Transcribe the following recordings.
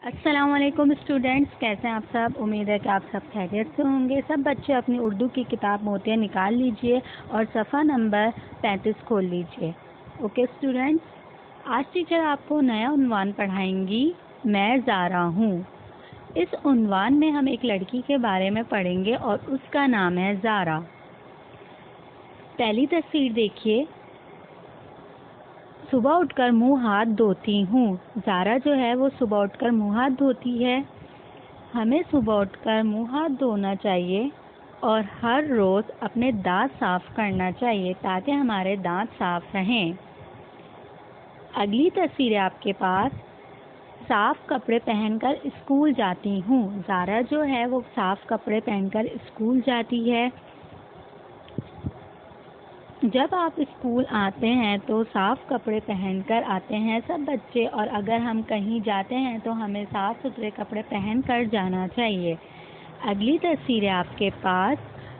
अस्सलाम वालेकुम स्टूडेंट्स, कैसे हैं आप सब। उम्मीद है कि आप सब खैरियत से होंगे। सब बच्चे अपनी उर्दू की किताब मोतियाँ निकाल लीजिए और सफ़ा नंबर 35 खोल लीजिए। ओके स्टूडेंट्स, आज टीचर आपको नया उन्वान पढ़ाएंगी, मैं ज़ारा हूँ। इस उन्वान में हम एक लड़की के बारे में पढ़ेंगे और उसका नाम है ज़ारा। पहली तस्वीर देखिए, सुबह उठकर मुंह हाथ धोती हूँ। ज़ारा जो है वो सुबह उठकर मुंह हाथ धोती है। हमें सुबह उठकर मुंह हाथ धोना चाहिए और हर रोज़ अपने दांत साफ करना चाहिए ताकि हमारे दांत साफ रहें। अगली तस्वीर है आपके पास, साफ कपड़े पहनकर स्कूल जाती हूँ। ज़ारा जो है वो साफ कपड़े पहनकर स्कूल जाती है। जब आप स्कूल आते हैं तो साफ़ कपड़े पहनकर आते हैं सब बच्चे, और अगर हम कहीं जाते हैं तो हमें साफ़ सुथरे कपड़े पहनकर जाना चाहिए। अगली तस्वीर है आपके पास,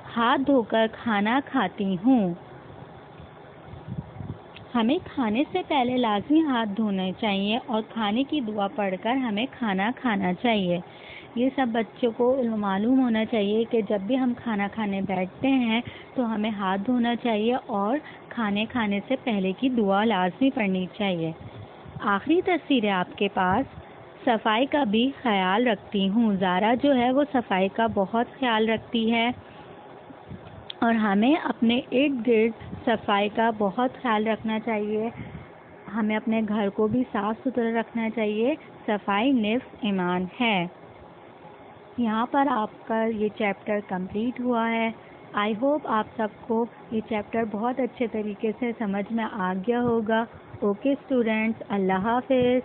हाथ धोकर खाना खाती हूँ। हमें खाने से पहले लाजमी हाथ धोने चाहिए और खाने की दुआ पढ़कर हमें खाना खाना चाहिए। ये सब बच्चों को मालूम होना चाहिए कि जब भी हम खाना खाने बैठते हैं तो हमें हाथ धोना चाहिए और खाने खाने से पहले की दुआ लाजमी पढ़नी चाहिए। आखिरी तस्वीर है आपके पास, सफाई का भी ख्याल रखती हूँ। ज़ारा जो है वो सफाई का बहुत ख्याल रखती है और हमें अपने इर्द गिर्द सफाई का बहुत ख्याल रखना चाहिए। हमें अपने घर को भी साफ़ सुथरा रखना चाहिए। सफाई निस्फ़ ईमान है। यहाँ पर आपका ये चैप्टर कंप्लीट हुआ है। आई होप आप सबको ये चैप्टर बहुत अच्छे तरीके से समझ में आ गया होगा। ओके स्टूडेंट्स, अल्लाह हाफ़िज़।